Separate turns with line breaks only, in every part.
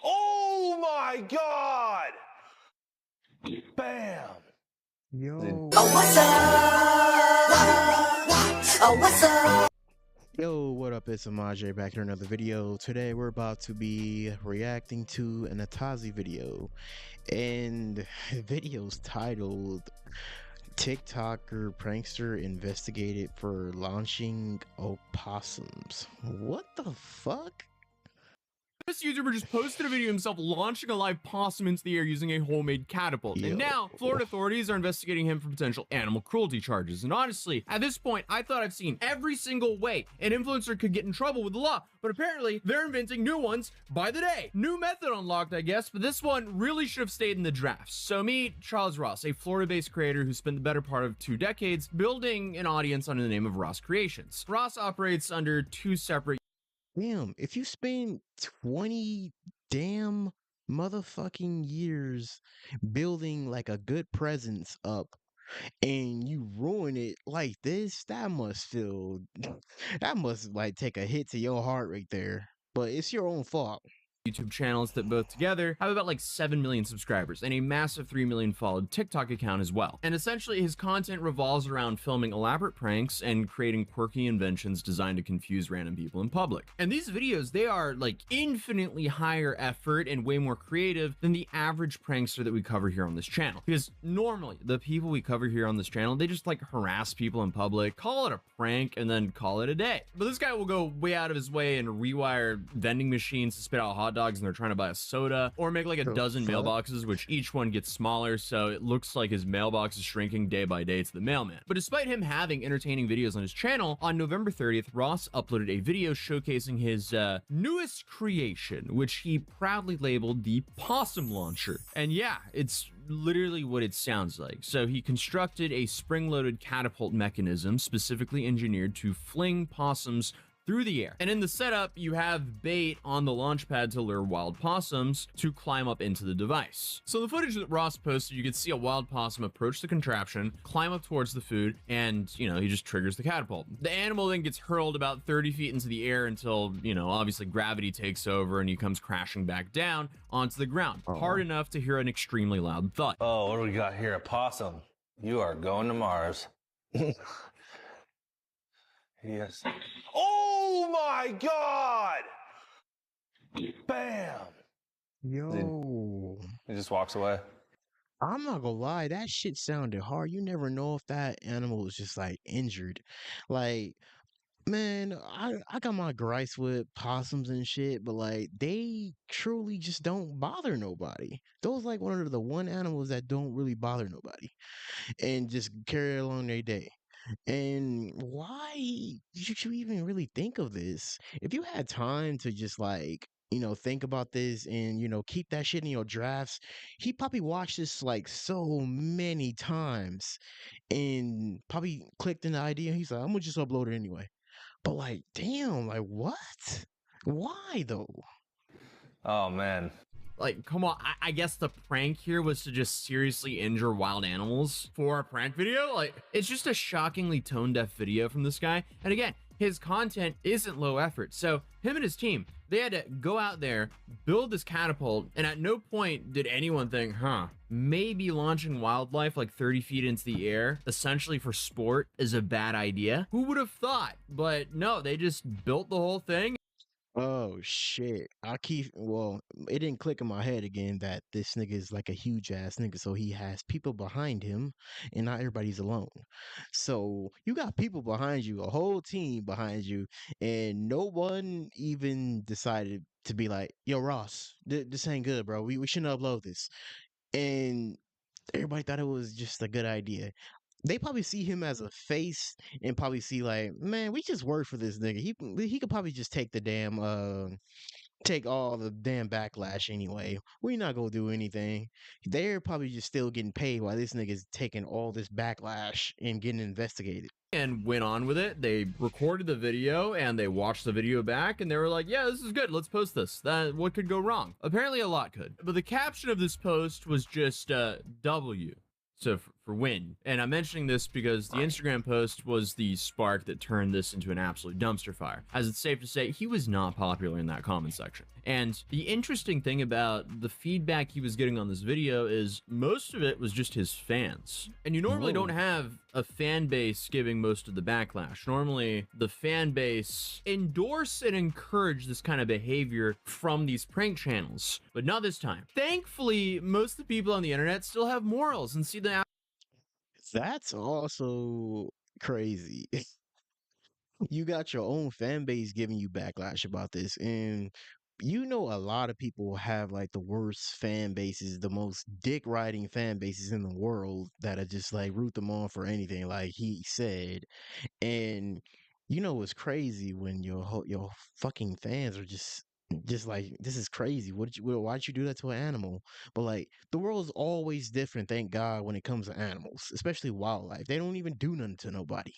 Oh my God! Bam!
Yo.
Oh, what's up? Oh, what's up?
Yo, what up? It's Amaj back here in another video. Today we're about to be reacting to an Atazi video. And the video's titled TikToker Prankster Investigated for Launching Opossums. What the fuck?
This YouTuber just posted a video of himself launching a live possum into the air using a homemade catapult.
Yo.
And now, Florida authorities are investigating him for potential animal cruelty charges. And honestly, at this point, I thought I've seen every single way an influencer could get in trouble with the law. But apparently, they're inventing new ones by the day. New method unlocked, I guess, but this one really should have stayed in the drafts. So meet Charles Ross, a Florida-based creator who spent the better part of 2 decades building an audience under the name of Ross Creations. Ross operates under 2 separate
Damn, if you spend 20 damn motherfucking years building like a good presence up and you ruin it like this, that must feel, that must like take a hit to your heart right there. But it's your own fault.
YouTube channels that both together have about like 7 million subscribers and a massive 3 million followed TikTok account as well. And essentially his content revolves around filming elaborate pranks and creating quirky inventions designed to confuse random people in public. And these videos, they are like infinitely higher effort and way more creative than the average prankster that we cover here on this channel. Because normally the people we cover here on this channel, they just like harass people in public, call it a prank, and then call it a day. But this guy will go way out of his way and rewire vending machines to spit out hot dogs and they're trying to buy a soda, or make like a dozen mailboxes, which each one gets smaller, so it looks like his mailbox is shrinking day by day to the mailman. But despite him having entertaining videos on his channel, on November 30th, Ross uploaded a video showcasing his newest creation, which he proudly labeled the Possum Launcher. And yeah, it's literally what it sounds like. So he constructed a spring-loaded catapult mechanism specifically engineered to fling possums through the air. And in the setup, you have bait on the launch pad to lure wild possums to climb up into the device. So the footage that Ross posted, you could see a wild possum approach the contraption, climb up towards the food, and, you know, he just triggers the catapult. The animal then gets hurled about 30 feet into the air until, you know, obviously gravity takes over and he comes crashing back down onto the ground, hard enough to hear an extremely loud thud.
Oh, what do we got here? A possum. You are going to Mars. Yes. Oh my God! Bam!
Yo.
He just walks away.
I'm not gonna lie, that shit sounded hard. You never know if that animal was just like injured. Like, man, I got my gripes with possums and shit, but like they truly just don't bother nobody. Those like one of the one animals that don't really bother nobody and just carry along their day. And why should you even really think of this? If you had time to just like, you know, think about this and, you know, keep that shit in your drafts, he probably watched this like so many times and probably clicked in the idea. He's like, I'm gonna just upload it anyway. But like, damn, like what? Why though?
Oh man.
Like, come on, I guess the prank here was to just seriously injure wild animals for a prank video? Like, it's just a shockingly tone-deaf video from this guy. And again, his content isn't low effort. So him and his team, they had to go out there, build this catapult, and at no point did anyone think, maybe launching wildlife like 30 feet into the air, essentially for sport, is a bad idea. Who would have thought? But no, they just built the whole thing.
Oh shit. Well, it didn't click in my head again that this nigga is like a huge ass nigga, so he has people behind him and not everybody's alone. So you got people behind you, a whole team behind you, and no one even decided to be like, yo, Ross, this ain't good, bro. We shouldn't upload this. And everybody thought it was just a good idea. They probably see him as a face and probably see like, man, we just work for this nigga. He could probably just take the damn take all the damn backlash anyway. We not gonna do anything. They're probably just still getting paid while this nigga's taking all this backlash and getting investigated.
And went on with it. They recorded the video and they watched the video back and they were like, yeah, this is good, let's post this. What could go wrong? Apparently a lot could. But the caption of this post was just W. So for win. And I'm mentioning this because the Instagram post was the spark that turned this into an absolute dumpster fire, as it's safe to say he was not popular in that comment section. And the interesting thing about the feedback he was getting on this video is most of it was just his fans. And you normally don't have a fan base giving most of the backlash. Normally, the fan base endorse and encourage this kind of behavior from these prank channels, but not this time. Thankfully, most of the people on the internet still have morals and see the
That's also crazy. You got your own fan base giving you backlash about this, and you know a lot of people have like the worst fan bases, the most dick riding fan bases in the world that are just like root them on for anything, like he said. And you know it's crazy when your fucking fans are just like, this is crazy. Why'd you do that to an animal? But like the world's always different, thank God, when it comes to animals, especially wildlife. They don't even do nothing to nobody.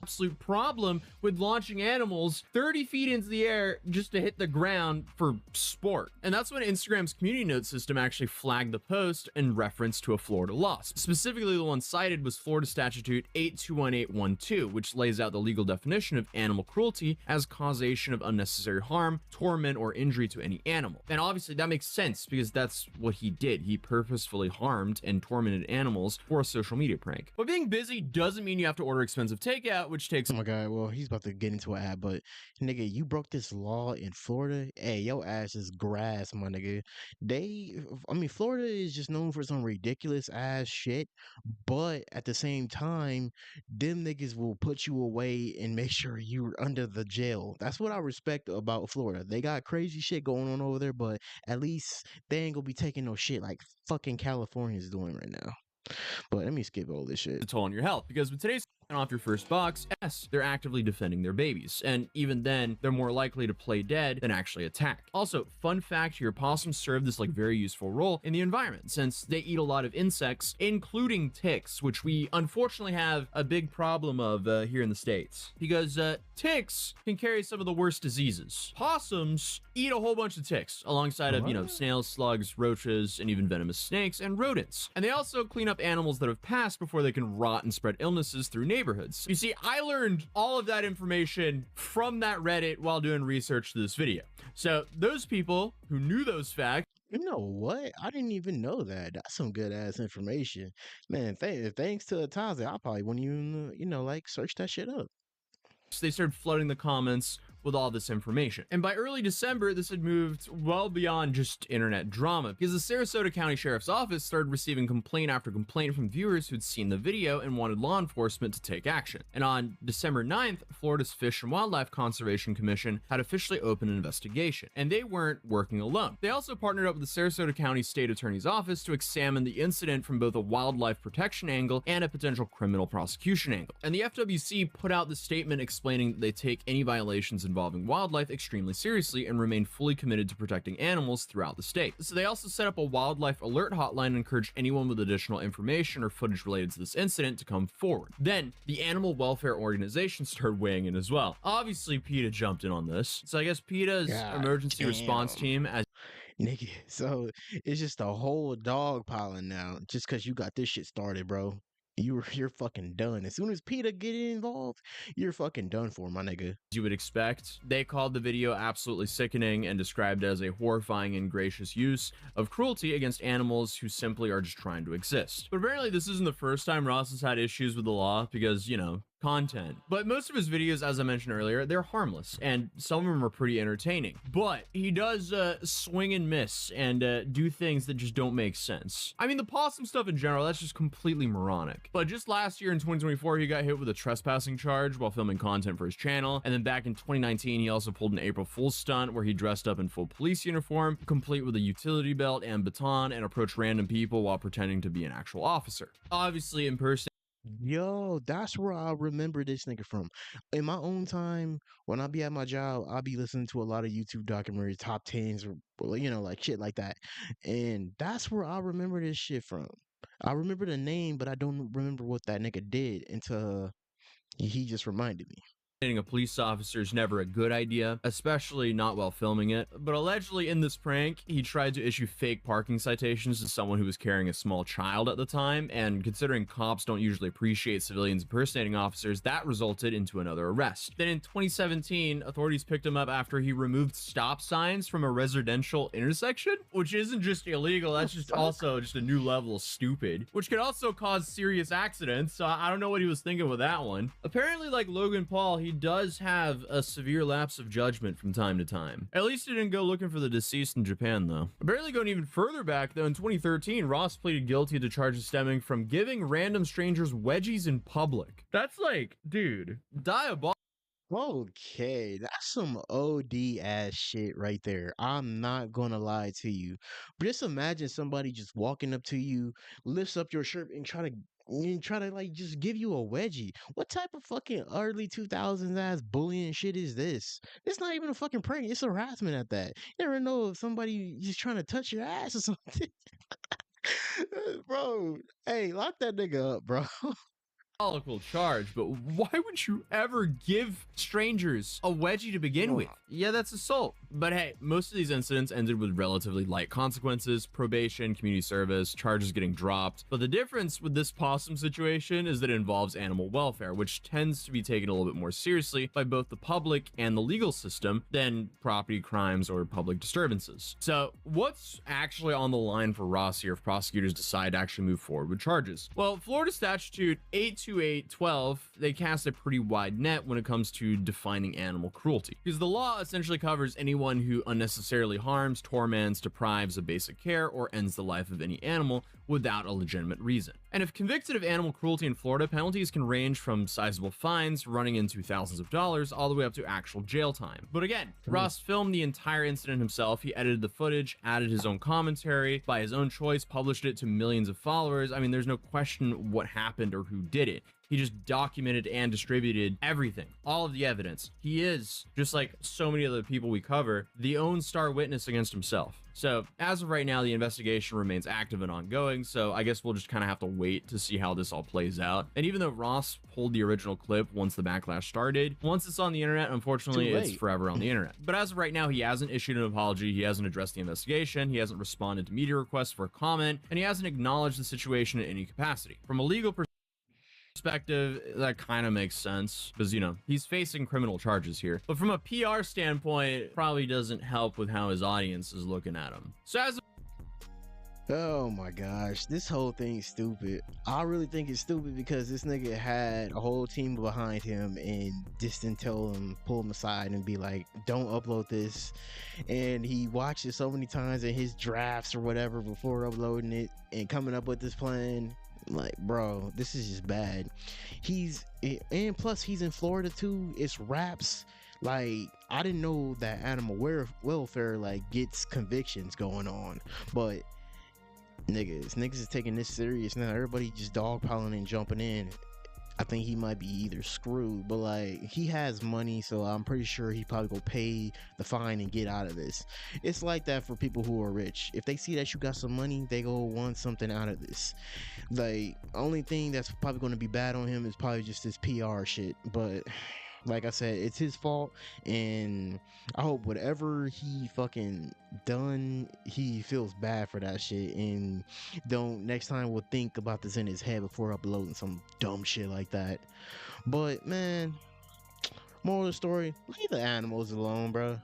absolute problem with launching animals 30 feet into the air just to hit the ground for sport. And that's when Instagram's community note system actually flagged the post in reference to a Florida law. Specifically, the one cited was Florida Statute 821812, which lays out the legal definition of animal cruelty as causation of unnecessary harm, torment, or injury to any animal. And obviously that makes sense because that's what he did. He purposefully harmed and tormented animals for a social media prank. But being busy doesn't mean you have to order expensive takeout, which takes—
Oh my God, well, he's about to get into an ad, but nigga, you broke this law in Florida? Hey, your ass is grass, my nigga. Florida is just known for some ridiculous ass shit, but at the same time, them niggas will put you away and make sure you're under the jail. That's what I respect about Florida. They got crazy shit going on over there, but at least they ain't gonna be taking no shit like fucking California's doing right now. But let me skip all this shit.
a toll on your health, because with today's off your first box, yes, they're actively defending their babies, and even then, they're more likely to play dead than actually attack. Also, fun fact here, possums serve this like very useful role in the environment since they eat a lot of insects, including ticks, which we unfortunately have a big problem of here in the States, because ticks can carry some of the worst diseases. Possums eat a whole bunch of ticks alongside of, snails, slugs, roaches, and even venomous snakes and rodents. And they also clean up animals that have passed before they can rot and spread illnesses through neighborhoods. You see, I learned all of that information from that Reddit while doing research to this video. So those people who knew those facts—
You know what? I didn't even know that. That's some good ass information, man. Thanks to Tazi, I probably wouldn't even, search that shit up.
they started flooding the comments with all this information. And by early December, this had moved well beyond just internet drama, because the Sarasota County Sheriff's Office started receiving complaint after complaint from viewers who'd seen the video and wanted law enforcement to take action. And on December 9th, Florida's Fish and Wildlife Conservation Commission had officially opened an investigation, and they weren't working alone. They also partnered up with the Sarasota County State Attorney's Office to examine the incident from both a wildlife protection angle and a potential criminal prosecution angle. And the FWC put out the statement explaining that they take any violations involving wildlife extremely seriously and remain fully committed to protecting animals throughout the state. So they also set up a wildlife alert hotline and encourage anyone with additional information or footage related to this incident to come forward. Then the animal welfare organization started weighing in as well. Obviously, PETA jumped in on this. So I guess PETA's emergency response team, as
Nigga, so it's just a whole dog piling now just because you got this shit started, bro. You're fucking done. As soon as PETA get involved, you're fucking done for, my nigga.
you would expect, they called the video absolutely sickening and described it as a horrifying and gracious use of cruelty against animals who simply are just trying to exist. But apparently this isn't the first time Ross has had issues with the law because, content. But most of his videos, as I mentioned earlier, they're harmless, and some of them are pretty entertaining. But he does swing and miss and do things that just don't make sense. I mean, the possum stuff in general, that's just completely moronic. But just last year in 2024, he got hit with a trespassing charge while filming content for his channel. And then back in 2019, he also pulled an April Fool's stunt where he dressed up in full police uniform, complete with a utility belt and baton, and approached random people while pretending to be an actual officer. Obviously, in person,
Yo, that's where I remember this nigga from. In my own time, when I be at my job, I'll be listening to a lot of YouTube documentaries, top tens, or like shit like that. And that's where I remember this shit from. I remember the name, but I don't remember what that nigga did until he just reminded me.
A police officer is never a good idea, especially not while filming it. But allegedly in this prank, he tried to issue fake parking citations to someone who was carrying a small child at the time, and considering cops don't usually appreciate civilians impersonating officers, that resulted into another arrest. Then in 2017, authorities picked him up after he removed stop signs from a residential intersection, which isn't just illegal, that's just also just a new level of stupid, which could also cause serious accidents. So I don't know what he was thinking with that one. Apparently, like Logan Paul, he does have a severe lapse of judgment from time to time. At least he didn't go looking for the deceased in Japan, though. Apparently going even further back, though, in 2013, Ross pleaded guilty to charges stemming from giving random strangers wedgies in public. That's like, dude, diabolical.
Okay, that's some OD ass shit right there. I'm not gonna lie to you. But just imagine somebody just walking up to you, lifts up your shirt and try to like just give you a wedgie. What type of fucking early 2000s ass bullying shit is this? It's not even a fucking prank. It's harassment at that. You never know if somebody just trying to touch your ass or something. Bro, hey, lock that nigga up, bro.
Charge, but why would you ever give strangers a wedgie to begin with? Yeah, that's assault. But hey, most of these incidents ended with relatively light consequences, probation, community service, charges getting dropped. But the difference with this possum situation is that it involves animal welfare, which tends to be taken a little bit more seriously by both the public and the legal system than property crimes or public disturbances. So what's actually on the line for Ross here if prosecutors decide to actually move forward with charges? Well, Florida Statute 82812, they cast a pretty wide net when it comes to defining animal cruelty, because the law essentially covers anyone who unnecessarily harms, torments, deprives of basic care, or ends the life of any animal without a legitimate reason. And if convicted of animal cruelty in Florida, penalties can range from sizable fines running into thousands of dollars all the way up to actual jail time. But again, Ross filmed the entire incident himself. He edited the footage, added his own commentary by his own choice, published it to millions of followers. I mean, there's no question what happened or who did it. He just documented and distributed everything, all of the evidence. He is, just like so many other people we cover, the own star witness against himself. So as of right now, the investigation remains active and ongoing, so I guess we'll just kind of have to wait to see how this all plays out. And even though Ross pulled the original clip once the backlash started, once it's on the internet, unfortunately, it's forever on the internet. But as of right now, he hasn't issued an apology, he hasn't addressed the investigation, he hasn't responded to media requests for comment, and he hasn't acknowledged the situation in any capacity. From a legal perspective, that kind of makes sense because, you know, he's facing criminal charges here. But from a PR standpoint, it probably doesn't help with how his audience is looking at him. So as
Oh my gosh, this whole thing's stupid. I really think it's stupid because this nigga had a whole team behind him and just didn't tell him, pull him aside and be like, don't upload this. And he watched it so many times in his drafts or whatever before uploading it and coming up with this plan. Like, bro, this is just bad. And plus he's in Florida too. It's raps. Like, I didn't know that animal welfare like gets convictions going on, but niggas is taking this serious now. Everybody just dogpiling and jumping in. I think he might be either screwed, but like, he has money, so I'm pretty sure he probably go pay the fine and get out of this. It's like that for people who are rich. If they see that you got some money, they go want something out of this. Like, only thing that's probably going to be bad on him is probably just this PR shit, but like I said, it's his fault, and I hope whatever he fucking done, he feels bad for that shit, and don't next time will think about this in his head before uploading some dumb shit like that. But man, moral of the story, leave the animals alone, bro.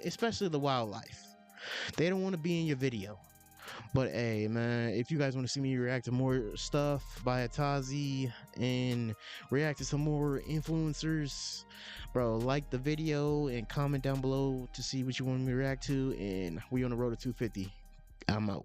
Especially the wildlife. They don't want to be in your video. But hey, man, if you guys want to see me react to more stuff by Atazi and react to some more influencers, bro, like the video and comment down below to see what you want me to react to. And we on the road to 250. I'm out.